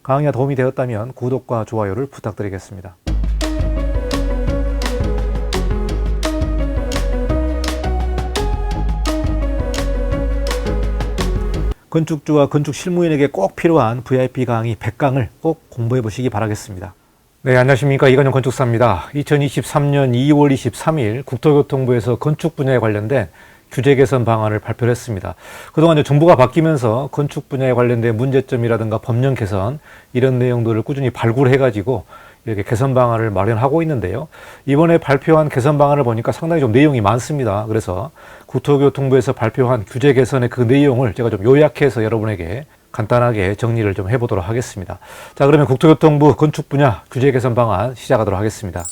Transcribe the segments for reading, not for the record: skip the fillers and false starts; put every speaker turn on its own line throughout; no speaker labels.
강의가 도움이 되었다면 구독과 좋아요를 부탁드리겠습니다. 건축주와 건축 실무인에게 꼭 필요한 VIP 강의 100강을 꼭 공부해 보시기 바라겠습니다. 네, 안녕하십니까. 이건영 건축사입니다. 2023년 2월 23일 국토교통부에서 건축 분야에 관련된 규제 개선 방안을 발표를 했습니다. 그동안 정부가 바뀌면서 건축 분야에 관련된 문제점이라든가 법령 개선 이런 내용들을 꾸준히 발굴해가지고 이렇게 개선 방안을 마련하고 있는데요. 이번에 발표한 개선 방안을 보니까 상당히 좀 내용이 많습니다. 그래서 국토교통부에서 발표한 규제 개선의 그 내용을 제가 좀 요약해서 여러분에게 간단하게 정리를 좀 해보도록 하겠습니다. 자, 그러면 국토교통부 건축 분야 규제 개선 방안 시작하도록 하겠습니다.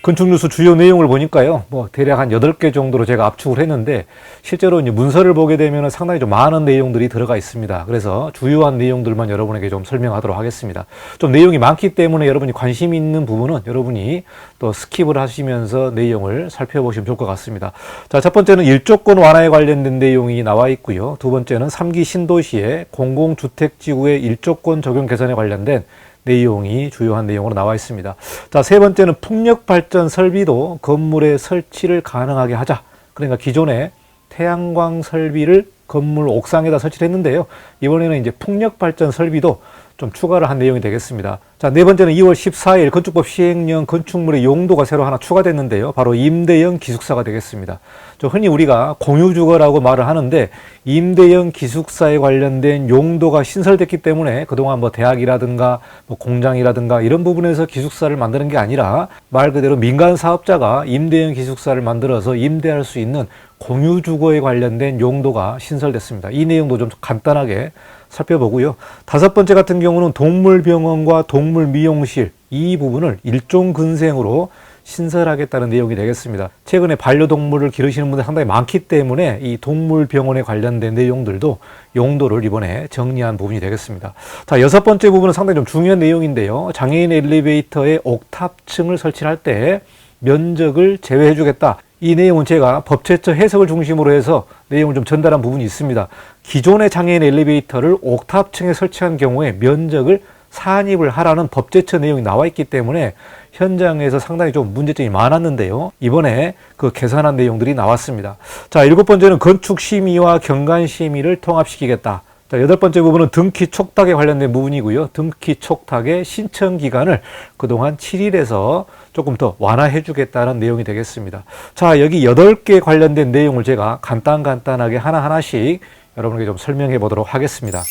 건축뉴스 주요 내용을 보니까요, 대략 한 8개 정도로 제가 압축을 했는데, 실제로 이제 문서를 보게 되면 상당히 좀 많은 내용들이 들어가 있습니다. 그래서 주요한 내용들만 여러분에게 좀 설명하도록 하겠습니다. 좀 내용이 많기 때문에 여러분이 관심 있는 부분은 여러분이 또 스킵을 하시면서 내용을 살펴보시면 좋을 것 같습니다. 자, 첫 번째는 일조권 완화에 관련된 내용이 나와 있고요. 두 번째는 3기 신도시의 공공주택지구의 일조권 적용 개선에 관련된 내용이 주요한 내용으로 나와 있습니다. 자, 세 번째는 풍력발전 설비도 건물에 설치를 가능하게 하자. 그러니까 기존에 태양광 설비를 건물 옥상에다 설치를 했는데요. 이번에는 이제 풍력발전 설비도 좀 추가를 한 내용이 되겠습니다. 자, 네 번째는 2월 14일 건축법 시행령 건축물의 용도가 새로 하나 추가됐는데요. 바로 임대형 기숙사가 되겠습니다. 흔히 우리가 공유주거라고 말을 하는데 임대형 기숙사에 관련된 용도가 신설됐기 때문에 그동안 대학이라든가 공장이라든가 이런 부분에서 기숙사를 만드는 게 아니라 말 그대로 민간 사업자가 임대형 기숙사를 만들어서 임대할 수 있는 공유주거에 관련된 용도가 신설됐습니다. 이 내용도 좀 간단하게 살펴보고요. 다섯 번째 같은 경우는 동물병원과 동물미용실 이 부분을 일종근생으로 신설하겠다는 내용이 되겠습니다. 최근에 반려동물을 기르시는 분들 상당히 많기 때문에 이 동물병원에 관련된 내용들도 용도를 이번에 정리한 부분이 되겠습니다. 자, 여섯 번째 부분은 상당히 좀 중요한 내용인데요. 장애인 엘리베이터에 옥탑층을 설치할 때 면적을 제외해 주겠다. 이 내용은 제가 법제처 해석을 중심으로 해서 내용을 좀 전달한 부분이 있습니다. 기존의 장애인 엘리베이터를 옥탑층에 설치한 경우에 면적을 산입을 하라는 법제처 내용이 나와 있기 때문에 현장에서 상당히 좀 문제점이 많았는데요. 이번에 그 개선한 내용들이 나왔습니다. 자, 일곱 번째는 건축심의와 경관심의를 통합시키겠다. 자, 여덟 번째 부분은 등기 촉탁에 관련된 부분이고요. 등기 촉탁의 신청 기간을 그동안 7일에서 조금 더 완화해 주겠다는 내용이 되겠습니다. 자, 여기 8개 관련된 내용을 제가 간단하게 하나하나씩 여러분에게 좀 설명해 보도록 하겠습니다.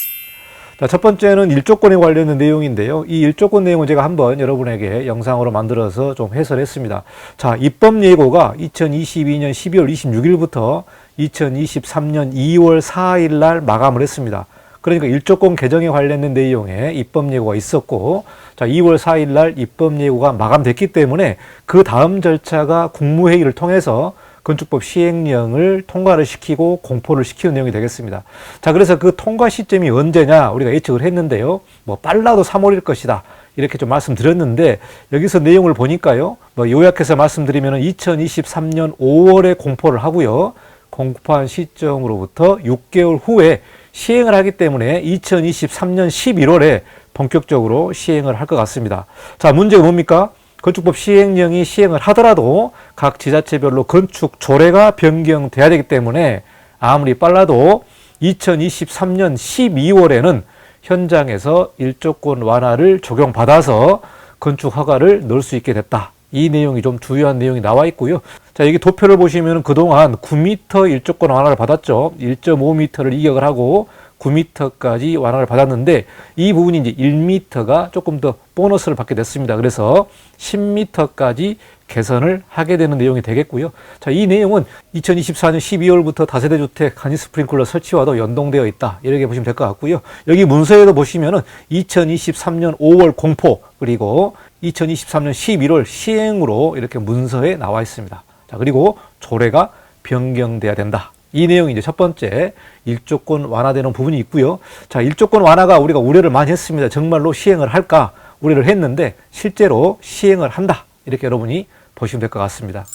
자, 첫 번째는 일조권에 관련된 내용인데요. 이 일조권 내용은 제가 한번 여러분에게 영상으로 만들어서 좀 해설했습니다. 자, 입법 예고가 2022년 12월 26일부터 2023년 2월 4일 날 마감을 했습니다. 그러니까 일조권 개정에 관련된 내용에 입법 예고가 있었고, 자, 2월 4일 날 입법 예고가 마감됐기 때문에 그 다음 절차가 국무회의를 통해서 건축법 시행령을 통과를 시키고 공포를 시키는 내용이 되겠습니다. 자, 그래서 그 통과 시점이 언제냐 우리가 예측을 했는데요. 빨라도 3월일 것이다. 이렇게 좀 말씀드렸는데 여기서 내용을 보니까요. 요약해서 말씀드리면 2023년 5월에 공포를 하고요. 공포한 시점으로부터 6개월 후에 시행을 하기 때문에 2023년 11월에 본격적으로 시행을 할 것 같습니다. 자, 문제가 뭡니까? 건축법 시행령이 시행을 하더라도 각 지자체별로 건축 조례가 변경돼야 되기 때문에 아무리 빨라도 2023년 12월에는 현장에서 일조권 완화를 적용받아서 건축 허가를 넣을 수 있게 됐다. 이 내용이 좀 주요한 내용이 나와 있고요. 자, 여기 도표를 보시면 그동안 9m 일조권 완화를 받았죠. 1.5m를 이격을 하고 9m까지 완화를 받았는데 이 부분이 이제 1m가 조금 더 보너스를 받게 됐습니다. 그래서 10m까지 개선을 하게 되는 내용이 되겠고요. 자, 이 내용은 2024년 12월부터 다세대 주택 간이 스프링클러 설치와도 연동되어 있다. 이렇게 보시면 될 것 같고요. 여기 문서에도 보시면은 2023년 5월 공포 그리고 2023년 11월 시행으로 이렇게 문서에 나와 있습니다. 자, 그리고 조례가 변경돼야 된다. 이 내용이 이제 첫 번째 일조권 완화되는 부분이 있고요. 자, 일조권 완화가 우리가 우려를 많이 했습니다. 정말로 시행을 할까 우려를 했는데 실제로 시행을 한다. 이렇게 여러분이 보시면 될 것 같습니다.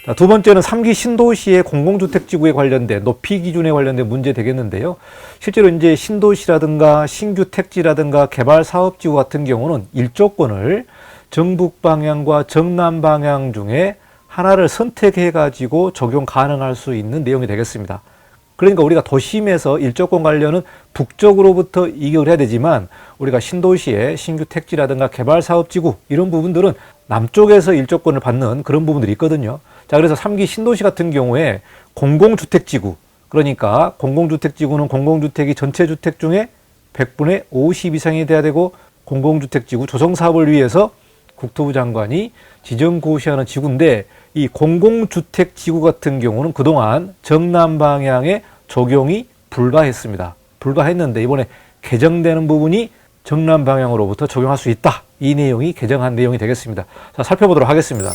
자, 두 번째는 3기 신도시의 공공주택지구에 관련된 높이 기준에 관련된 문제 되겠는데요. 실제로 이제 신도시라든가 신규 택지라든가 개발 사업지구 같은 경우는 일조권을 정북 방향과 정남 방향 중에 하나를 선택해 가지고 적용 가능할 수 있는 내용이 되겠습니다. 그러니까 우리가 도심에서 일조권 관련은 북쪽으로부터 이격을 해야 되지만 우리가 신도시의 신규 택지라든가 개발 사업지구 이런 부분들은 남쪽에서 일조권을 받는 그런 부분들이 있거든요. 자, 그래서 3기 신도시 같은 경우에 공공주택지구, 그러니까 공공주택지구는 공공주택이 전체 주택 중에 100분의 50 이상이 돼야 되고 공공주택지구 조성사업을 위해서 국토부 장관이 지정 고시하는 지구인데 이 공공주택지구 같은 경우는 그동안 정남 방향에 적용이 불가했습니다. 불가했는데 이번에 개정되는 부분이 정남 방향으로부터 적용할 수 있다. 이 내용이 개정한 내용이 되겠습니다. 자, 살펴보도록 하겠습니다.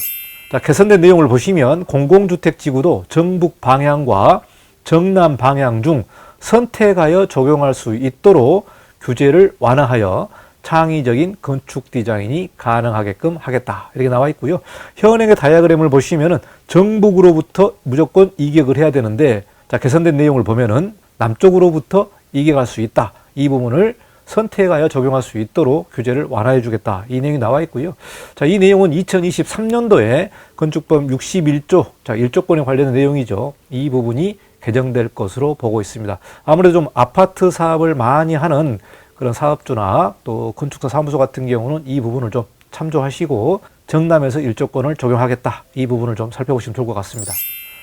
자, 개선된 내용을 보시면 공공주택지구도 정북 방향과 정남 방향 중 선택하여 적용할 수 있도록 규제를 완화하여 창의적인 건축 디자인이 가능하게끔 하겠다. 이렇게 나와 있고요. 현행의 다이어그램을 보시면은 정북으로부터 무조건 이격을 해야 되는데, 자, 개선된 내용을 보면은 남쪽으로부터 이격할 수 있다. 이 부분을 선택하여 적용할 수 있도록 규제를 완화해 주겠다. 이 내용이 나와 있고요. 자, 이 내용은 2023년도에 건축법 61조, 자, 일조권에 관련된 내용이죠. 이 부분이 개정될 것으로 보고 있습니다. 아무래도 좀 아파트 사업을 많이 하는 그런 사업주나 또 건축사 사무소 같은 경우는 이 부분을 좀 참조하시고 정남에서 일조권을 적용하겠다. 이 부분을 좀 살펴보시면 좋을 것 같습니다.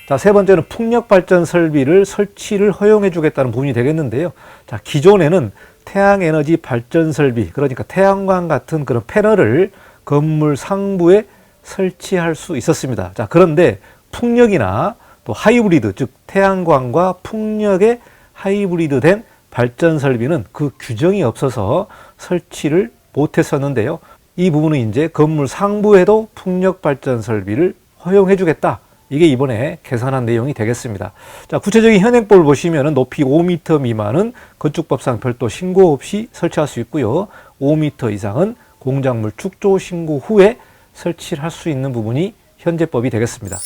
자, 세 번째는 풍력발전 설비를 설치를 허용해 주겠다는 부분이 되겠는데요. 자, 기존에는 태양에너지 발전 설비, 그러니까 태양광 같은 그런 패널을 건물 상부에 설치할 수 있었습니다. 자, 그런데 풍력이나 또 하이브리드, 즉 태양광과 풍력의 하이브리드 된 발전 설비는 그 규정이 없어서 설치를 못했었는데요. 이 부분은 이제 건물 상부에도 풍력 발전 설비를 허용해 주겠다. 이게 이번에 개선한 내용이 되겠습니다. 자, 구체적인 현행법을 보시면은 높이 5m 미만은 건축법상 별도 신고 없이 설치할 수 있고요. 5m 이상은 공작물 축조 신고 후에 설치를 할 수 있는 부분이 현재법이 되겠습니다.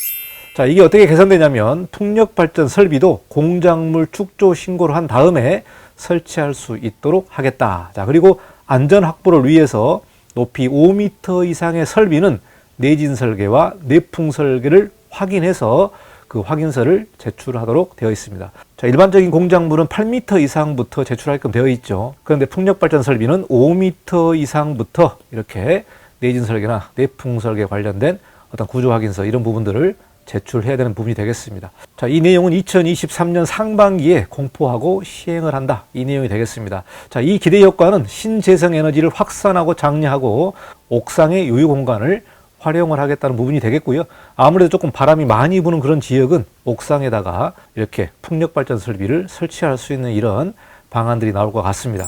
자, 이게 어떻게 개선되냐면 풍력 발전 설비도 공작물 축조 신고를 한 다음에 설치할 수 있도록 하겠다. 자, 그리고 안전 확보를 위해서 높이 5m 이상의 설비는 내진 설계와 내풍 설계를 확인해서 그 확인서를 제출하도록 되어 있습니다. 자, 일반적인 공작물은 8m 이상부터 제출하게끔 되어 있죠. 그런데 풍력 발전 설비는 5m 이상부터 이렇게 내진 설계나 내풍 설계 관련된 어떤 구조 확인서 이런 부분들을 제출해야 되는 부분이 되겠습니다. 자, 이 내용은 2023년 상반기에 공포하고 시행을 한다. 이 내용이 되겠습니다. 자, 이 기대 효과는 신재생 에너지를 확산하고 장려하고 옥상의 유휴 공간을 활용을 하겠다는 부분이 되겠고요. 아무래도 조금 바람이 많이 부는 그런 지역은 옥상에다가 이렇게 풍력 발전 설비를 설치할 수 있는 이런 방안들이 나올 것 같습니다.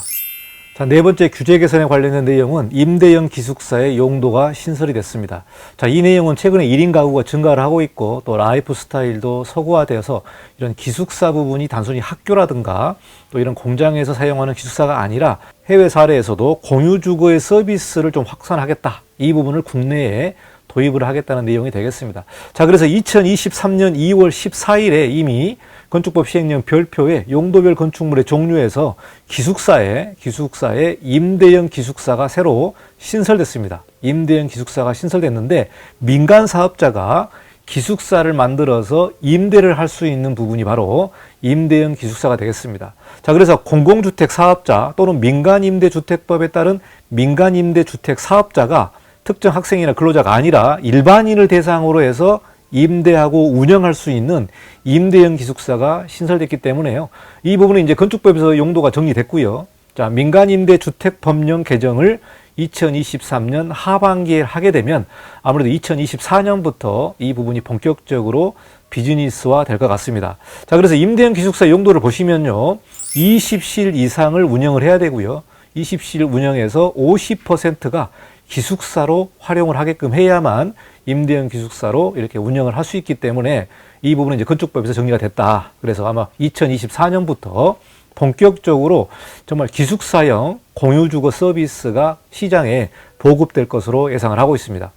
자, 네 번째 규제 개선에 관련된 내용은 임대형 기숙사의 용도가 신설이 됐습니다. 자, 이 내용은 최근에 1인 가구가 증가를 하고 있고 또 라이프 스타일도 서구화되어서 이런 기숙사 부분이 단순히 학교라든가 또 이런 공장에서 사용하는 기숙사가 아니라 해외 사례에서도 공유 주거의 서비스를 좀 확산하겠다. 이 부분을 국내에 도입을 하겠다는 내용이 되겠습니다. 자, 그래서 2023년 2월 14일에 이미 건축법 시행령 별표에 용도별 건축물의 종류에서 기숙사에 임대형 기숙사가 새로 신설됐습니다. 임대형 기숙사가 신설됐는데 민간 사업자가 기숙사를 만들어서 임대를 할 수 있는 부분이 바로 임대형 기숙사가 되겠습니다. 자, 그래서 공공주택 사업자 또는 민간임대주택법에 따른 민간임대주택 사업자가 특정 학생이나 근로자가 아니라 일반인을 대상으로 해서 임대하고 운영할 수 있는 임대형 기숙사가 신설됐기 때문에요. 이 부분은 이제 건축법에서 용도가 정리됐고요. 자, 민간임대주택법령 개정을 2023년 하반기에 하게 되면 아무래도 2024년부터 이 부분이 본격적으로 비즈니스화 될 것 같습니다. 자, 그래서 임대형 기숙사 용도를 보시면요. 20실 이상을 운영을 해야 되고요. 20실 운영에서 50%가 기숙사로 활용을 하게끔 해야만 임대형 기숙사로 이렇게 운영을 할 수 있기 때문에 이 부분은 이제 건축법에서 정리가 됐다. 그래서 아마 2024년부터 본격적으로 정말 기숙사형 공유주거 서비스가 시장에 보급될 것으로 예상을 하고 있습니다.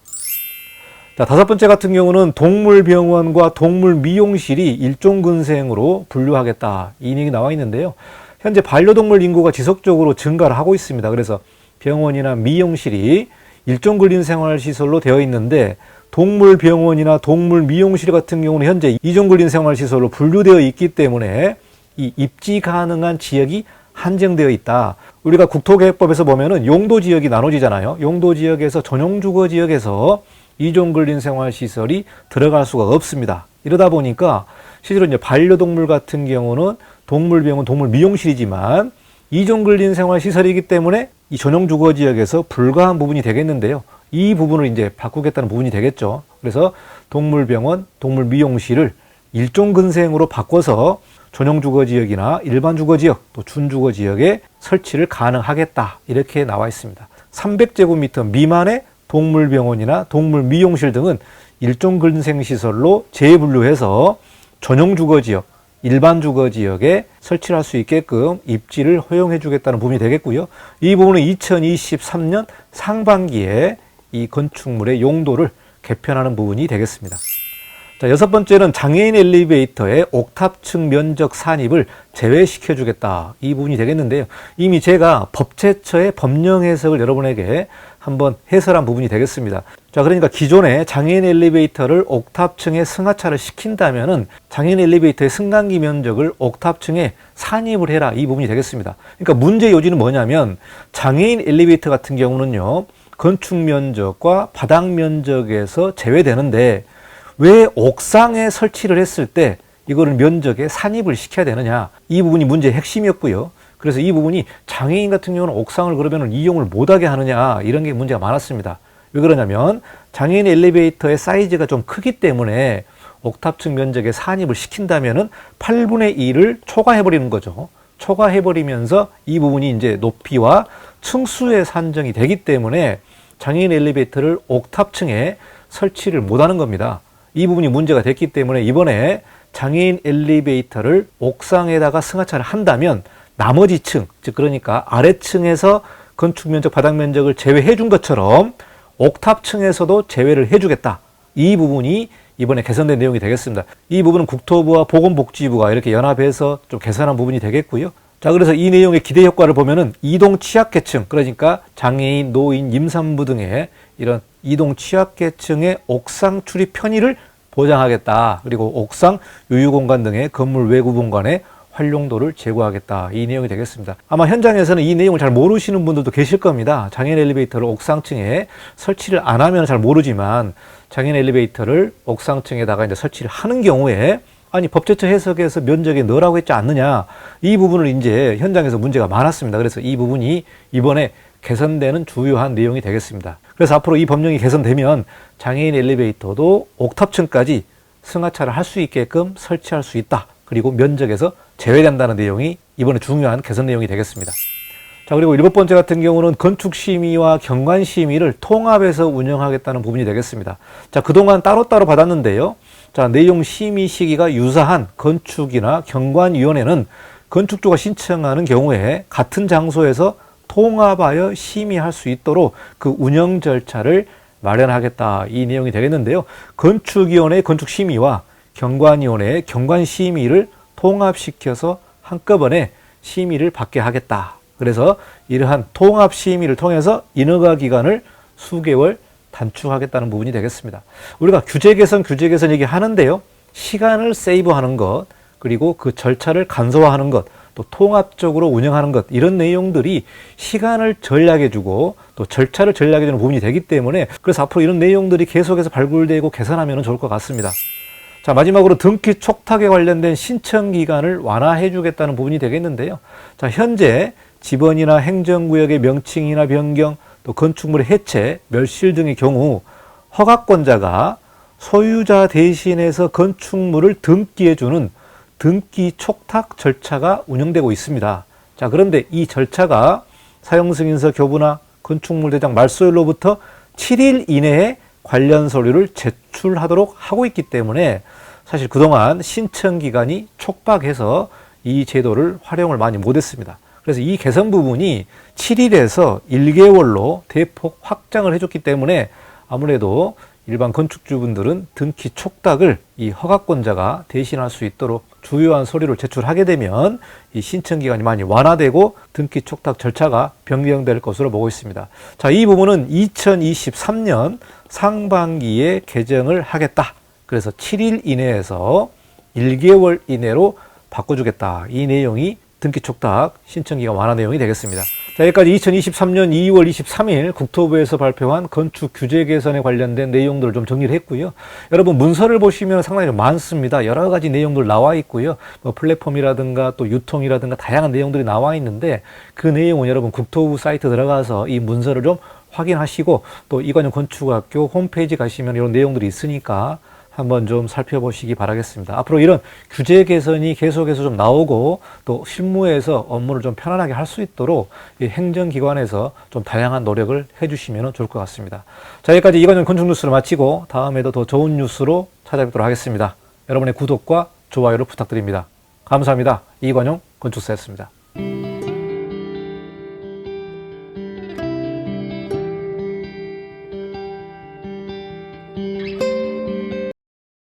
자, 다섯 번째 같은 경우는 동물병원과 동물미용실이 일종근생으로 분류하겠다. 이 내용이 나와 있는데요. 현재 반려동물 인구가 지속적으로 증가를 하고 있습니다. 그래서 병원이나 미용실이 일종근린생활시설로 되어 있는데 동물병원이나 동물미용실 같은 경우는 현재 이종근린생활시설로 분류되어 있기 때문에 이 입지 가능한 지역이 한정되어 있다. 우리가 국토계획법에서 보면은 용도지역이 나눠지잖아요. 용도지역에서 전용주거지역에서 이종근린생활시설이 들어갈 수가 없습니다. 이러다 보니까 실제로 이제 반려동물 같은 경우는 동물병원, 동물미용실이지만 이종근린생활시설이기 때문에 이 전용주거지역에서 불가한 부분이 되겠는데요. 이 부분을 이제 바꾸겠다는 부분이 되겠죠. 그래서 동물병원, 동물미용실을 일종근생으로 바꿔서 전용주거지역이나 일반주거지역, 또 준주거지역에 설치를 가능하겠다. 이렇게 나와 있습니다. 300제곱미터 미만의 동물병원이나 동물미용실 등은 일종근생시설로 재분류해서 전용주거지역, 일반주거지역에 설치를 할 수 있게끔 입지를 허용해 주겠다는 부분이 되겠고요. 이 부분은 2023년 상반기에 이 건축물의 용도를 개편하는 부분이 되겠습니다. 자, 여섯 번째는 장애인 엘리베이터의 옥탑층 면적 산입을 제외시켜 주겠다. 이 부분이 되겠는데요. 이미 제가 법제처의 법령 해석을 여러분에게 한번 해설한 부분이 되겠습니다. 자, 그러니까 기존에 장애인 엘리베이터를 옥탑층에 승하차를 시킨다면은 장애인 엘리베이터의 승강기 면적을 옥탑층에 산입을 해라. 이 부분이 되겠습니다. 그러니까 문제 요지는 뭐냐면 장애인 엘리베이터 같은 경우는요. 건축 면적과 바닥 면적에서 제외되는데 왜 옥상에 설치를 했을 때 이거를 면적에 산입을 시켜야 되느냐. 이 부분이 문제의 핵심이었고요. 그래서 이 부분이 장애인 같은 경우는 옥상을 그러면 이용을 못하게 하느냐 이런 게 문제가 많았습니다. 왜 그러냐면 장애인 엘리베이터의 사이즈가 좀 크기 때문에 옥탑층 면적에 산입을 시킨다면은 8분의 1을 초과해버리는 거죠. 초과해버리면서 이 부분이 이제 높이와 층수에 산정이 되기 때문에 장애인 엘리베이터를 옥탑층에 설치를 못하는 겁니다. 이 부분이 문제가 됐기 때문에 이번에 장애인 엘리베이터를 옥상에다가 승하차를 한다면 나머지 층, 즉 그러니까 아래층에서 건축 면적, 바닥 면적을 제외해 준 것처럼 옥탑층에서도 제외를 해 주겠다. 이 부분이 이번에 개선된 내용이 되겠습니다. 이 부분은 국토부와 보건복지부가 이렇게 연합해서 좀 개선한 부분이 되겠고요. 자, 그래서 이 내용의 기대 효과를 보면은 이동 취약계층, 그러니까 장애인, 노인, 임산부 등의 이런 이동 취약계층의 옥상 출입 편의를 보장하겠다. 그리고 옥상 유휴공간 등의 건물 외부 공간의 활용도를 제고하겠다. 이 내용이 되겠습니다. 아마 현장에서는 이 내용을 잘 모르시는 분들도 계실 겁니다. 장애인 엘리베이터를 옥상층에 설치를 안 하면 잘 모르지만 장애인 엘리베이터를 옥상층에다가 이제 설치를 하는 경우에 아니 법제처 해석에서 면적에 넣으라고 했지 않느냐. 이 부분을 이제 현장에서 문제가 많았습니다. 그래서 이 부분이 이번에 개선되는 주요한 내용이 되겠습니다. 그래서 앞으로 이 법령이 개선되면 장애인 엘리베이터도 옥탑층까지 승하차를 할 수 있게끔 설치할 수 있다. 그리고 면적에서 제외된다는 내용이 이번에 중요한 개선 내용이 되겠습니다. 자, 그리고 일곱 번째 같은 경우는 건축심의와 경관심의를 통합해서 운영하겠다는 부분이 되겠습니다. 자, 그동안 따로따로 받았는데요. 자, 내용 심의 시기가 유사한 건축이나 경관위원회는 건축주가 신청하는 경우에 같은 장소에서 통합하여 심의할 수 있도록 그 운영 절차를 마련하겠다. 이 내용이 되겠는데요. 건축위원회의 건축심의와 경관위원회의 경관심의를 통합시켜서 한꺼번에 심의를 받게 하겠다. 그래서 이러한 통합심의를 통해서 인허가 기간을 수개월 단축하겠다는 부분이 되겠습니다. 우리가 규제 개선 얘기하는데요. 시간을 세이브하는 것, 그리고 그 절차를 간소화하는 것, 또 통합적으로 운영하는 것, 이런 내용들이 시간을 절약해주고 또 절차를 절약해주는 부분이 되기 때문에 그래서 앞으로 이런 내용들이 계속해서 발굴되고 개선하면 좋을 것 같습니다. 자, 마지막으로 등기 촉탁에 관련된 신청 기간을 완화해 주겠다는 부분이 되겠는데요. 자, 현재 지번이나 행정구역의 명칭이나 변경, 또 건축물의 해체, 멸실 등의 경우 허가권자가 소유자 대신해서 건축물을 등기해 주는 등기 촉탁 절차가 운영되고 있습니다. 자, 그런데 이 절차가 사용승인서 교부나 건축물 대장 말소일로부터 7일 이내에 관련 서류를 제출하도록 하고 있기 때문에 사실 그동안 신청 기간이 촉박해서 이 제도를 활용을 많이 못했습니다. 그래서 이 개선 부분이 7일에서 1개월로 대폭 확장을 해줬기 때문에 아무래도 일반 건축주분들은 등기 촉탁을 이 허가권자가 대신할 수 있도록 주요한 서류를 제출하게 되면 이 신청 기간이 많이 완화되고 등기 촉탁 절차가 변경될 것으로 보고 있습니다. 자, 이 부분은 2023년 상반기에 개정을 하겠다. 그래서 7일 이내에서 1개월 이내로 바꿔주겠다. 이 내용이 등기 촉탁 신청 기간 완화 내용이 되겠습니다. 자, 여기까지 2023년 2월 23일 국토부에서 발표한 건축 규제 개선에 관련된 내용들을 좀 정리를 했고요. 여러분 문서를 보시면 상당히 많습니다. 여러 가지 내용들 나와 있고요. 뭐 플랫폼이라든가 또 유통이라든가 다양한 내용들이 나와 있는데 그 내용은 여러분 국토부 사이트 들어가서 이 문서를 좀 확인하시고 또 이관영 건축학교 홈페이지 가시면 이런 내용들이 있으니까 한번 좀 살펴보시기 바라겠습니다. 앞으로 이런 규제 개선이 계속해서 좀 나오고 또 실무에서 업무를 좀 편안하게 할 수 있도록 이 행정기관에서 좀 다양한 노력을 해주시면 좋을 것 같습니다. 자, 여기까지 이관영 건축뉴스를 마치고 다음에도 더 좋은 뉴스로 찾아뵙도록 하겠습니다. 여러분의 구독과 좋아요를 부탁드립니다. 감사합니다. 이관영 건축사였습니다.